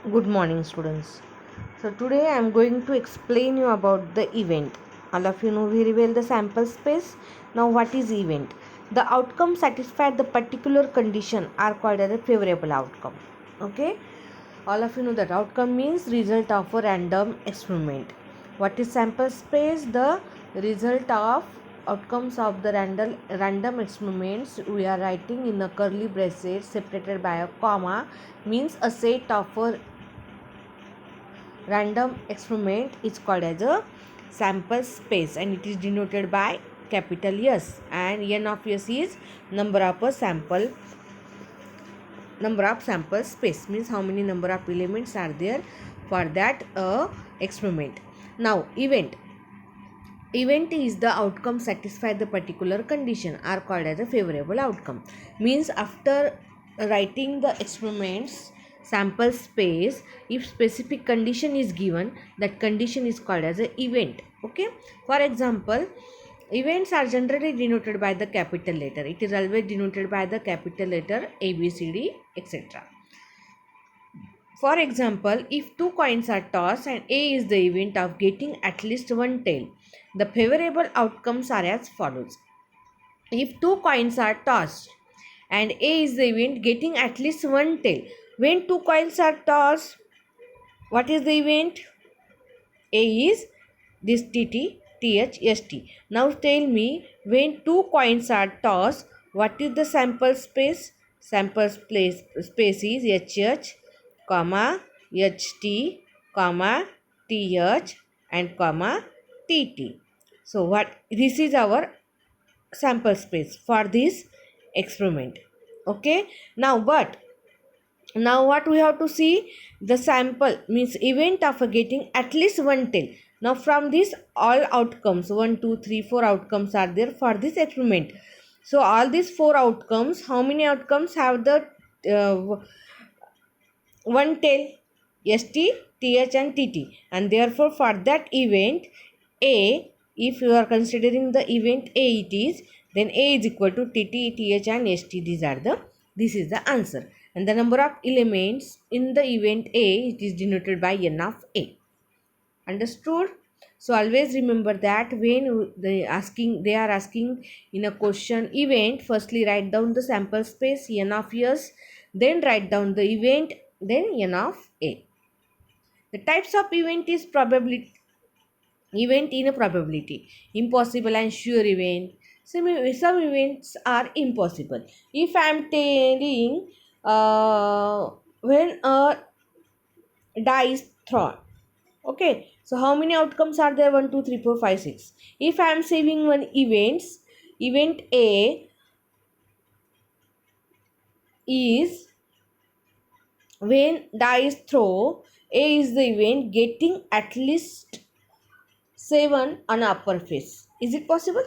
Good morning, students. So today I am going to explain you about the event. All of you know very well the sample space. Now what is event? The outcome satisfied the particular condition are called as a favorable outcome. Okay. All of you know that outcome means result of a random experiment. What is sample space? The result of outcomes of the random experiments we are writing in a curly braces separated by a comma means a set of a random experiment is called as a sample space and it is denoted by capital S, and n of S is number of sample space means how many number of elements are there for that experiment. Now event is the outcome satisfy the particular condition are called as a favorable outcome means after writing the experiments sample space, if specific condition is given, that condition is called as an event. Okay, for example, events are generally denoted by the capital letter. It is always denoted by the capital letter A, B, C, D, etc. For example, if two coins are tossed and A is the event of getting at least one tail, the favorable outcomes are as follows. If two coins are tossed and A is the event getting at least one tail, when two coins are tossed, what is the event? A is this TT, TH, ST. Now tell me, when two coins are tossed, what is the sample space? Space is HH, comma, HT, comma, TH and comma, TT. So what this is our sample space for this experiment. Okay. Now what we have to see, the sample means event of getting at least one tail. Now from this all outcomes 1, 2, 3, 4 outcomes are there for this experiment. So all these 4 outcomes, how many outcomes have the one tail? ST, TH and TT, and therefore for that event A, if you are considering the event A it is, then A is equal to TT, TH and ST. This is the answer, and the number of elements in the event A, it is denoted by n of A. Understood? So always remember that when they are asking in a question event, firstly write down the sample space n of S, then write down the event, then n of A. The types of event is probability event in a probability, impossible and sure event. Some events are impossible. If I am telling when a die is thrown, okay, so how many outcomes are there? 1, 2, 3, 4, 5, 6. If I am saving one event A is when die is thrown, A is the event getting at least 7 on upper face. Is it possible?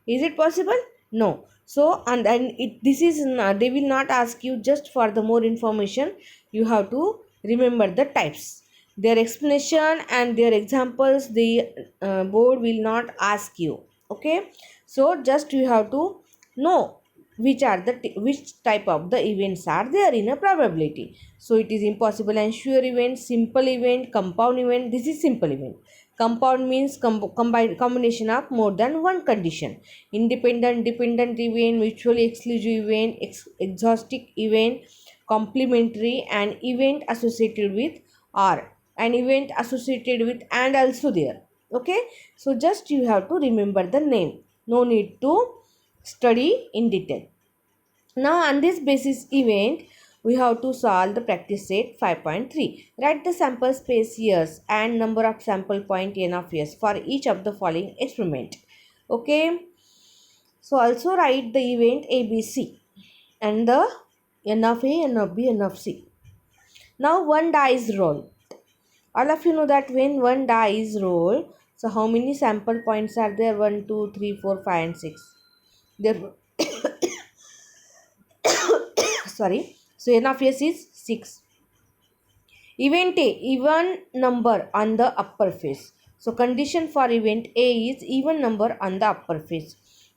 Is it possible? No. So and then this is not, they will not ask you, just for the more information you have to remember the types. Their explanation and their examples the board will not ask you. Okay. So just you have to know which type of the events are there in a probability. So it is impossible and sure event, simple event, compound event. This is simple event. Compound means combination of more than one condition. Independent, dependent event, mutually exclusive event, exhaustive event, complementary, and event associated with or an event associated with and also there. Okay. So just you have to remember the name. No need to study in detail. Now on this basis event, we have to solve the practice set 5.3. Write the sample space years and number of sample point n of s for each of the following experiment. Okay. So also write the event ABC and the n of A, n of B, n of C. Now one die is rolled. All of you know that when one die is rolled, so how many sample points are there? 1, 2, 3, 4, 5 and 6. Therefore, sorry. So n of s is 6. Event A, even number on the upper face. So condition for event A is even number on the upper face.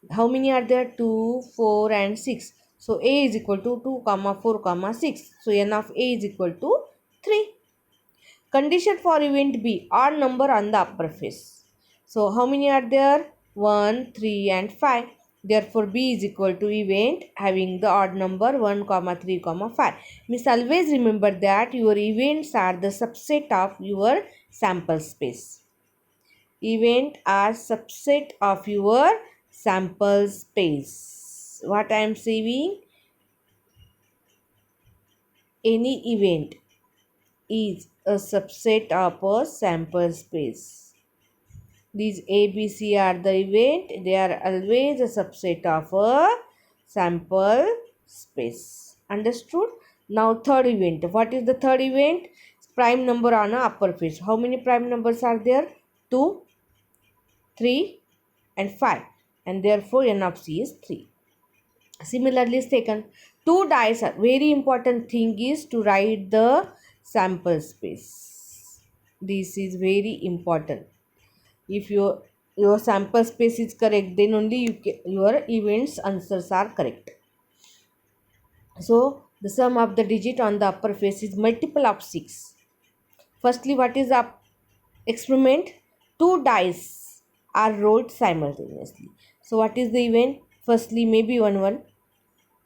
How many are there? 2, 4 and 6. So A is equal to 2 comma 4 comma 6. So n of A is equal to 3. Condition for event B, odd number on the upper face. So how many are there? 1, 3 and 5. Therefore B is equal to event having the odd number 1 comma 3 comma 5. Means always remember that your events are the subset of your sample space. Event are subset of your sample space. What I am saying? Any event is a subset of a sample space. These A, B, C are the event. They are always a subset of a sample space. Understood? Now third event. What is the third event? Prime number on a upper face. How many prime numbers are there? 2, 3 and 5. And therefore n of C is 3. Similarly second, two dice are very important thing is to write the sample space. This is very important. If your sample space is correct, then only your events answers are correct. So the sum of the digit on the upper face is multiple of 6. Firstly, what is the experiment? Two dice are rolled simultaneously. So what is the event? Firstly, maybe 1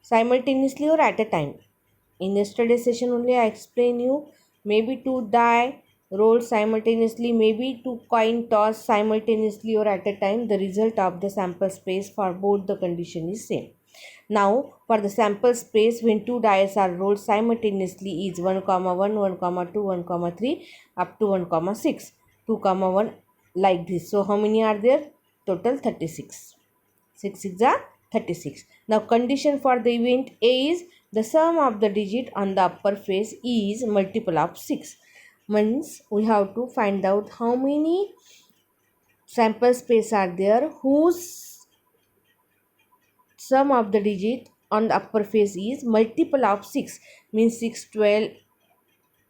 simultaneously or at a time. In yesterday session only I explain you, maybe two die roll simultaneously, maybe two coin toss simultaneously or at a time. The result of the sample space for both the condition is same. Now for the sample space when two dice are rolled simultaneously is 1 comma 1, 1 comma 2, 1 comma 3 up to 1 comma 6, 2 comma 1 like this. So how many are there? Total 36. 6 6 are 36. Now condition for the event A is the sum of the digit on the upper face is multiple of 6. Means we have to find out how many sample space are there whose sum of the digit on the upper face is multiple of 6. Means 6, 12,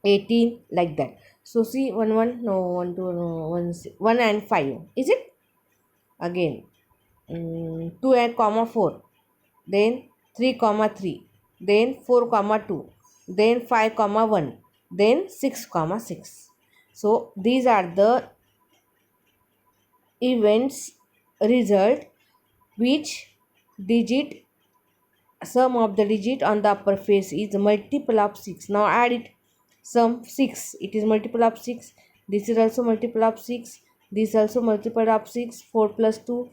18 like that. So see 1 1 no 1 2 no 1 1 and 5. Is it? Again 2 and comma 4, then 3 comma 3, then 4 comma 2, then 5 comma 1, then 6 comma 6. So these are the events result which digit sum of the digit on the upper face is multiple of 6. Now add it. Sum 6, it is multiple of 6. This is also multiple of 6. This also multiple of 6. 4 plus 2,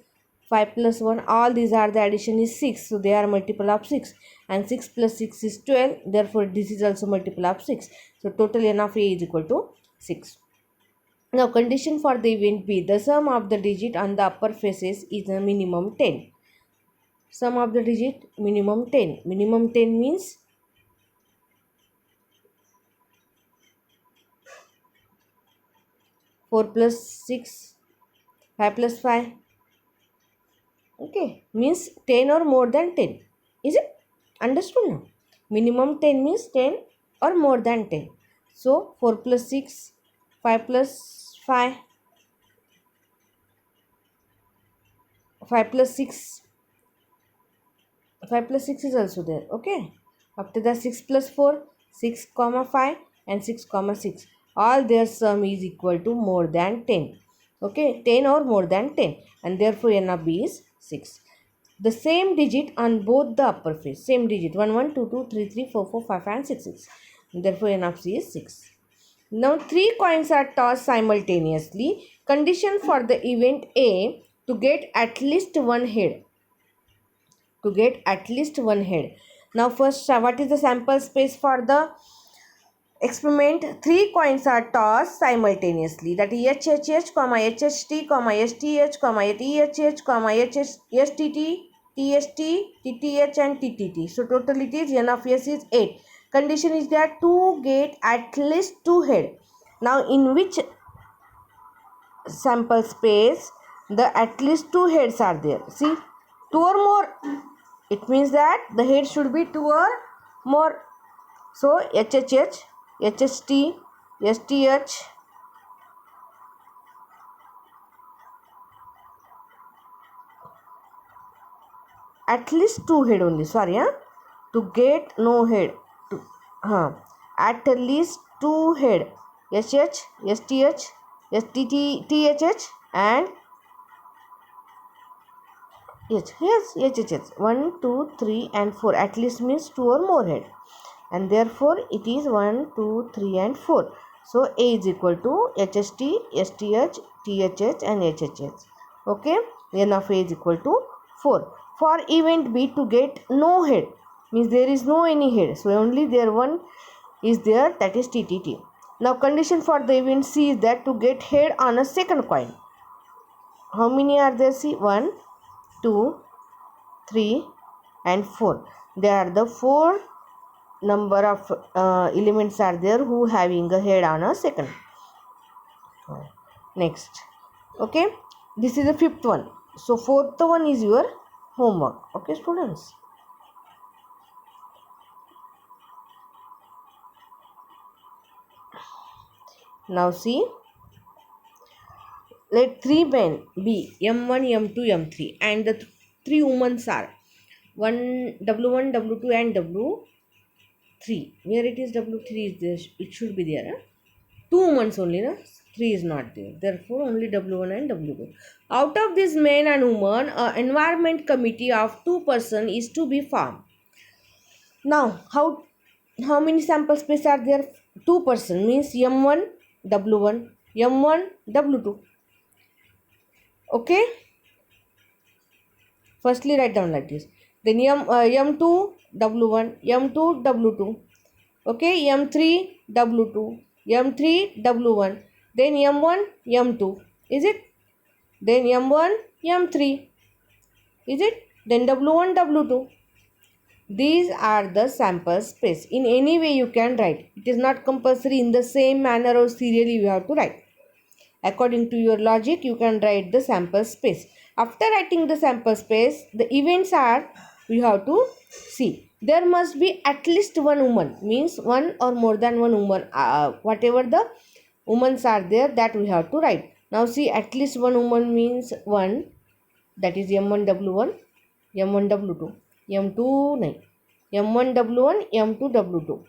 5 plus 1, all these are the addition is 6. So they are multiple of 6. And 6 plus 6 is 12. Therefore this is also multiple of 6. So total n of A is equal to 6. Now condition for the event B, the sum of the digit on the upper faces is a minimum 10. Sum of the digit minimum 10. Minimum 10 means 4 plus 6, 5 plus 5. Okay, means 10 or more than 10. Is it? Understood now? Minimum 10 means 10 or more than 10. So 4 plus 6, 5 plus 5, 5 plus 6, 5 plus 6 is also there. Okay. After that 6 plus 4, 6 comma 5 and 6 comma 6. All their sum is equal to more than 10. Okay. 10 or more than 10. And therefore n of B is 6. The same digit on both the upper face. Same digit. 1 1 2 2 3 3 4 4 5 and 6 6. And therefore n of C is 6. Now 3 coins are tossed simultaneously. Condition for the event A to get at least one head. To get at least one head. Now first, what is the sample space for the experiment? 3 coins are tossed simultaneously. That is HHH, HHT, STH, THH, STT, TST, TTH and TTT. So total it is n of S is 8. Condition is that to get at least 2 head. Now in which sample space the at least 2 heads are there? See, 2 or more. It means that the head should be 2 or more. So HHH, HHT, STH, at least 2 head only. Sorry, to get no head, to, at least two head, SH, STH, STTTHH and yes, HHH. 1, 2, 3 and 4 at least means 2 or more head, and therefore it is 1, 2, 3 and 4. So A is equal to HST, STH, THH and HHH. Okay, N of A is equal to 4. For event B to get no head means there is no any head, so only there one is there, that is TTT. Now condition for the event C is that to get head on a second coin. How many are there? See, 1, 2, 3 and 4. There are the 4 number of elements are there who having a head on a second. Next, okay, this is the fifth one. So fourth one is your homework. Okay, students. Now see, let 3 men be M1, M2, M3 and the 3 women are W1, W2 and W3. Where it is W3 is there, it should be there. 2 women only, no? 3 is not there. Therefore, only W1 and W2. Out of these men and women, an environment committee of 2 persons is to be formed. Now, how many sample space are there? 2 persons means M1, W1, M1, W2. Okay. Firstly, write down like this. Then M2, W1, M2, W2. Okay, M3, W2, M3, W1. Then M1, M2. Is it? Then M1, M3. Is it? Then W1, W2. These are the sample space. In any way you can write. It is not compulsory in the same manner or serially you have to write. According to your logic, you can write the sample space. After writing the sample space, the events are, you have to see. There must be at least one woman, means one or more than one woman. Whatever the women are there, that we have to write. Now see, at least one woman means 1, that is M1, W1, M1, W2, M2, 9, M1, W1, M2, W2,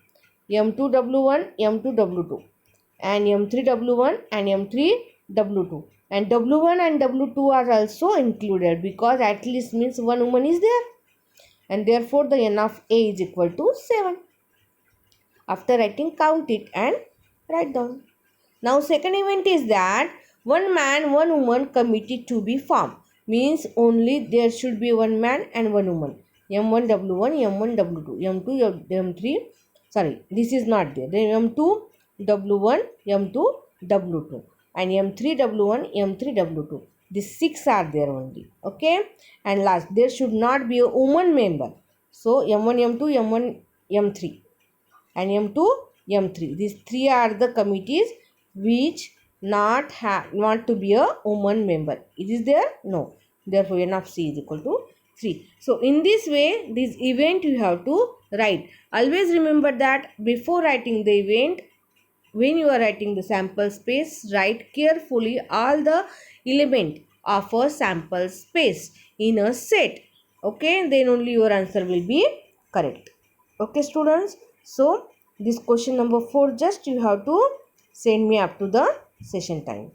M2, W1, M2, W2. And M3 W1 and M3 W2, and W1 and W2 are also included because at least means one woman is there, and therefore the N of A is equal to 7. After writing, count it and write down. Now second event is that one man, one woman committee to be formed, means only there should be one man and one woman. M1 W1, M1 W2, M2 M3, sorry, this is not there. Then M2 W1, M2 W2 and M3 W1, M3 W2. These 6 are there only. Okay, and last, there should not be a woman member. So M1 M2 M1 M3 and M2 M3. These 3 are the committees which not to be a woman member. It is there? No. Therefore N of C is equal to 3. So in this way, this event you have to write. Always remember that before writing the event, when you are writing the sample space, write carefully all the element of a sample space in a set. Okay, then only your answer will be correct. Okay, students. So this question number 4, just you have to send me up to the session time.